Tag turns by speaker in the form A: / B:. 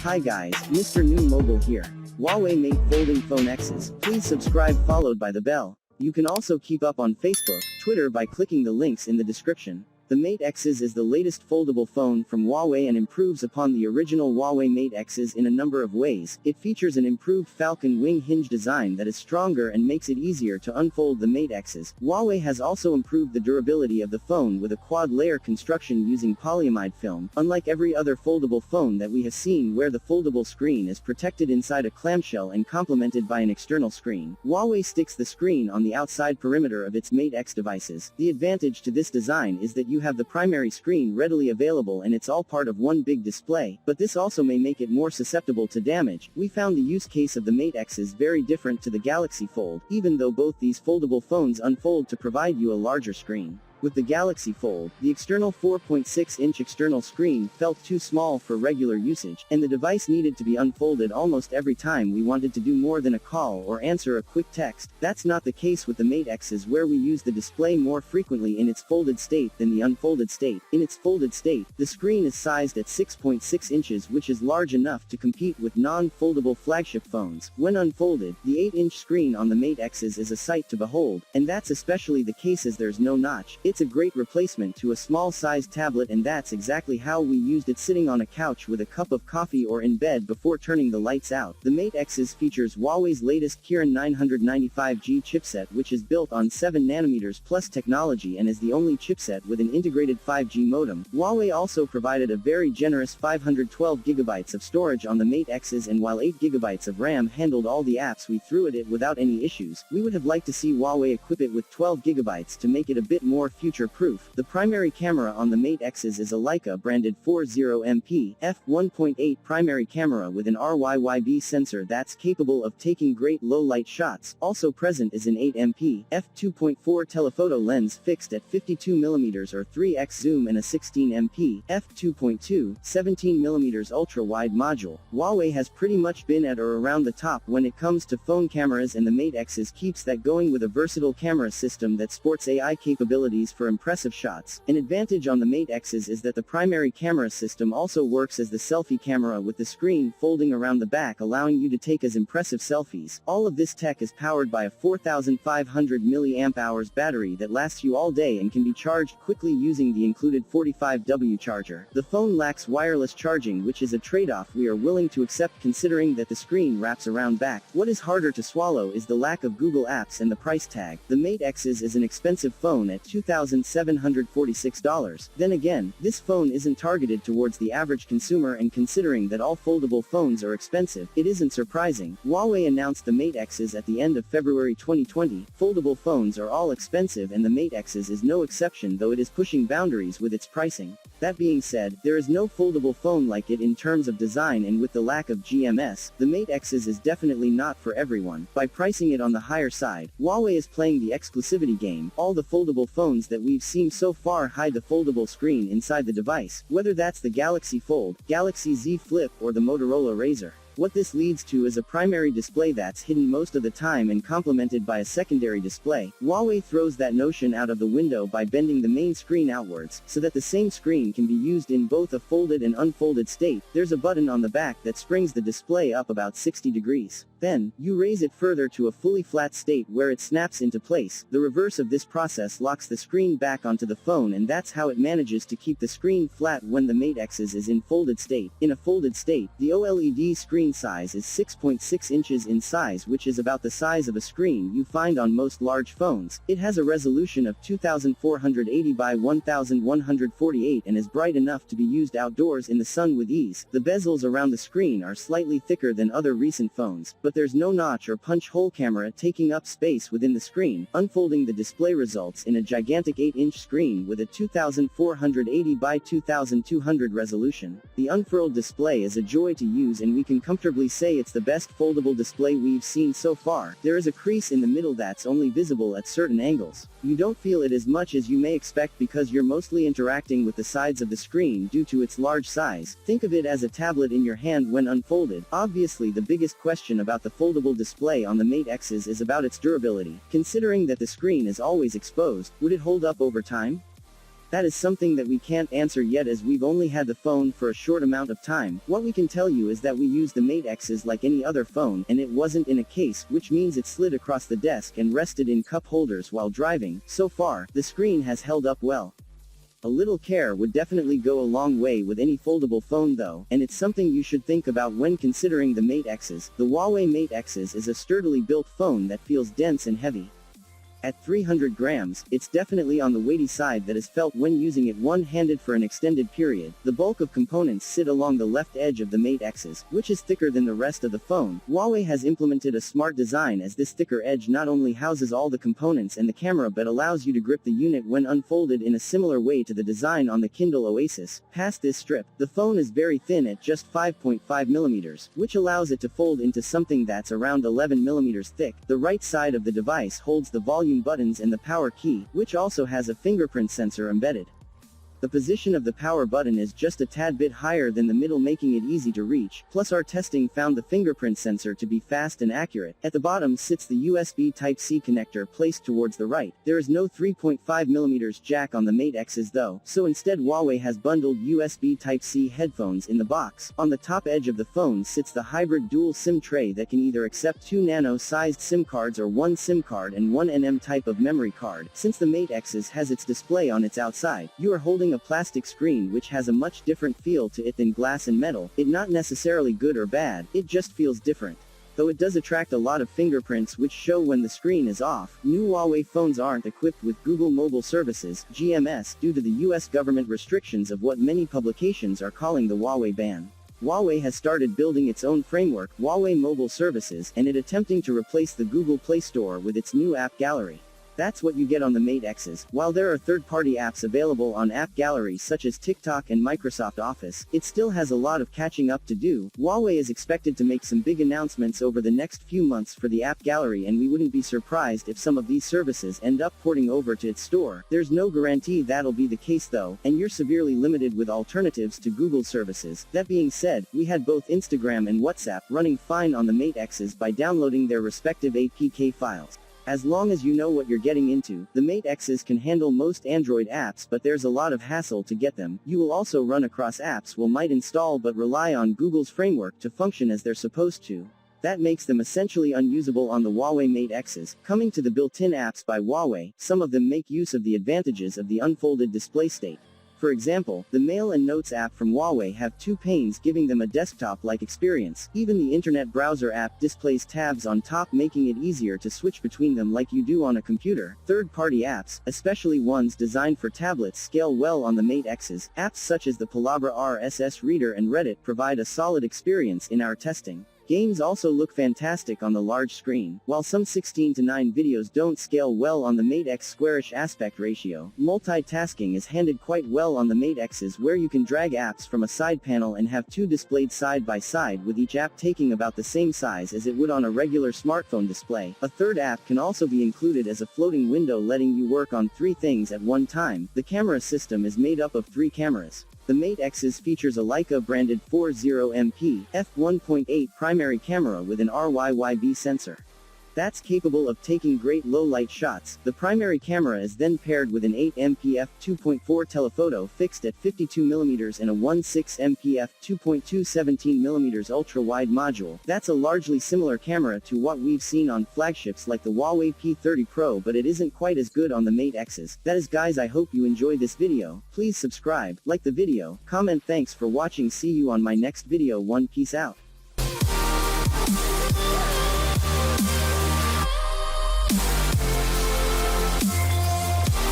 A: Hi guys, Mrnewmobile here. Huawei Mate Folding Phone X's. Please subscribe followed by the bell. You can also keep up on Facebook, Twitter by clicking the links in the description. The Mate X's is the latest foldable phone from Huawei and improves upon the original Huawei Mate X's in a number of ways. It features an improved falcon wing hinge design that is stronger and makes it easier to unfold the Mate X's. Huawei has also improved the durability of the phone with a quad-layer construction using polyamide film, unlike every other foldable phone that we have seen where the foldable screen is protected inside a clamshell and complemented by an external screen. Huawei sticks the screen on the outside perimeter of its Mate X devices. The advantage to this design is that you have the primary screen readily available and it's all part of one big display, but this also may make it more susceptible to damage. We found the use case of the Mate X is very different to the Galaxy Fold, even though both these foldable phones unfold to provide you a larger screen. With the Galaxy Fold, the external 4.6-inch external screen felt too small for regular usage, and the device needed to be unfolded almost every time we wanted to do more than a call or answer a quick text. That's not the case with the Mate X's, where we use the display more frequently in its folded state than the unfolded state. In its folded state, the screen is sized at 6.6 inches, which is large enough to compete with non-foldable flagship phones. When unfolded, the 8-inch screen on the Mate X's is a sight to behold, and that's especially the case as there's no notch. It's a great replacement to a small-sized tablet, and that's exactly how we used it, sitting on a couch with a cup of coffee or in bed before turning the lights out. The Mate X's features Huawei's latest Kirin 995G chipset, which is built on 7nm plus technology and is the only chipset with an integrated 5G modem. Huawei also provided a very generous 512GB of storage on the Mate X's, and while 8GB of RAM handled all the apps we threw at it without any issues, we would have liked to see Huawei equip it with 12GB to make it a bit more future-proof. The primary camera on the Mate X's is a Leica branded 40MP f1.8 primary camera with an RYYB sensor that's capable of taking great low-light shots. Also present is an 8MP f2.4 telephoto lens fixed at 52mm or 3x zoom and a 16MP f2.2 17mm ultra-wide module. Huawei has pretty much been at or around the top when it comes to phone cameras, and the Mate X's keeps that going with a versatile camera system that sports AI capabilities for impressive shots. An advantage on the Mate X's is that the primary camera system also works as the selfie camera, with the screen folding around the back, allowing you to take as impressive selfies. All of this tech is powered by a 4500 mAh battery that lasts you all day and can be charged quickly using the included 45W charger. The phone lacks wireless charging, which is a trade-off we are willing to accept considering that the screen wraps around back. What is harder to swallow is the lack of Google Apps and the price tag. The Mate X's is an expensive phone at $2,746. Then again, this phone isn't targeted towards the average consumer, and considering that all foldable phones are expensive, it isn't surprising. Huawei announced the Mate X's at the end of February 2020. Foldable phones are all expensive, and the Mate X's is no exception, though it is pushing boundaries with its pricing. That being said, there is no foldable phone like it in terms of design, and with the lack of GMS, the Mate X's is definitely not for everyone. By pricing it on the higher side, Huawei is playing the exclusivity game. All the foldable phones that we've seen so far hide the foldable screen inside the device, whether that's the Galaxy Fold, Galaxy Z Flip, or the Motorola Razr. What this leads to is a primary display that's hidden most of the time and complemented by a secondary display. Huawei throws that notion out of the window by bending the main screen outwards, so that the same screen can be used in both a folded and unfolded state. There's a button on the back that springs the display up about 60 degrees. Then, you raise it further to a fully flat state where it snaps into place. The reverse of this process locks the screen back onto the phone, and that's how it manages to keep the screen flat when the Mate X's is in folded state. In a folded state, the OLED screen size is 6.6 inches in size, which is about the size of a screen you find on most large phones. It has a resolution of 2480 by 1148 and is bright enough to be used outdoors in the sun with ease. The bezels around the screen are slightly thicker than other recent phones, but there's no notch or punch hole camera taking up space within the screen. Unfolding the display results in a gigantic 8-inch screen with a 2480 by 2200 resolution. The unfurled display is a joy to use, and we can comfortably say it's the best foldable display we've seen so far. There is a crease in the middle that's only visible at certain angles. You don't feel it as much as you may expect because you're mostly interacting with the sides of the screen due to its large size. Think of it as a tablet in your hand when unfolded. Obviously, the biggest question about the foldable display on the Mate X's is about its durability. Considering that the screen is always exposed, would it hold up over time? That is something that we can't answer yet as we've only had the phone for a short amount of time. What we can tell you is that we used the Mate X's like any other phone, and it wasn't in a case, which means it slid across the desk and rested in cup holders while driving. So far, the screen has held up well. A little care would definitely go a long way with any foldable phone though, and it's something you should think about when considering the Mate X's. The Huawei Mate X's is a sturdily built phone that feels dense and heavy. At 300 grams, it's definitely on the weighty side that is felt when using it one-handed for an extended period. The bulk of components sit along the left edge of the Mate X's, which is thicker than the rest of the phone. Huawei has implemented a smart design as this thicker edge not only houses all the components and the camera but allows you to grip the unit when unfolded in a similar way to the design on the Kindle Oasis. Past this strip, the phone is very thin at just 5.5 millimeters, which allows it to fold into something that's around 11 millimeters thick. The right side of the device holds the volume buttons and the power key, which also has a fingerprint sensor embedded. The position of the power button is just a tad bit higher than the middle, making it easy to reach, plus our testing found the fingerprint sensor to be fast and accurate. At the bottom sits the USB Type-C connector placed towards the right. There is no 3.5mm jack on the Mate X's though, so instead Huawei has bundled USB Type-C headphones in the box. On the top edge of the phone sits the hybrid dual SIM tray that can either accept 2 nano-sized SIM cards or 1 SIM card and 1 NM type of memory card. Since the Mate X's has its display on its outside, you are holding a plastic screen which has a much different feel to it than glass and metal. It not necessarily good or bad, it just feels different. Though it does attract a lot of fingerprints which show when the screen is off. New Huawei phones aren't equipped with Google Mobile Services, GMS, due to the US government restrictions of what many publications are calling the Huawei ban. Huawei has started building its own framework, Huawei Mobile Services, and it attempting to replace the Google Play Store with its new app gallery. That's what you get on the Mate X's. While there are third-party apps available on app galleries such as TikTok and Microsoft Office, it still has a lot of catching up to do. Huawei is expected to make some big announcements over the next few months for the app gallery, and we wouldn't be surprised if some of these services end up porting over to its store. There's no guarantee that'll be the case though, and you're severely limited with alternatives to Google services. That being said, we had both Instagram and WhatsApp running fine on the Mate X's by downloading their respective APK files. As long as you know what you're getting into, the Mate X's can handle most Android apps, but there's a lot of hassle to get them. You will also run across apps will might install but rely on Google's framework to function as they're supposed to. That makes them essentially unusable on the Huawei Mate X's. Coming to the built-in apps by Huawei, some of them make use of the advantages of the unfolded display state. For example, the Mail and Notes app from Huawei have 2 panes giving them a desktop-like experience. Even the Internet Browser app displays tabs on top, making it easier to switch between them like you do on a computer. Third-party apps, especially ones designed for tablets, scale well on the Mate X's. Apps such as the Palabra RSS Reader and Reddit provide a solid experience in our testing. Games also look fantastic on the large screen. While some 16:9 videos don't scale well on the Mate X squarish aspect ratio, multitasking is handled quite well on the Mate X's, where you can drag apps from a side panel and have 2 displayed side by side, with each app taking about the same size as it would on a regular smartphone display. A third app can also be included as a floating window, letting you work on 3 things at one time. The camera system is made up of 3 cameras. The Mate X's features a Leica-branded 40MP f1.8 primary camera with an RYYB sensor. That's capable of taking great low-light shots. The primary camera is then paired with an 8MP f2.4 telephoto fixed at 52mm and a 16MP f2.2 17mm ultra-wide module. That's a largely similar camera to what we've seen on flagships like the Huawei P30 Pro, but it isn't quite as good on the Mate X's. That is, guys, I hope you enjoyed this video. Please subscribe, like the video, comment. Thanks for watching. See you on my next video. Peace out.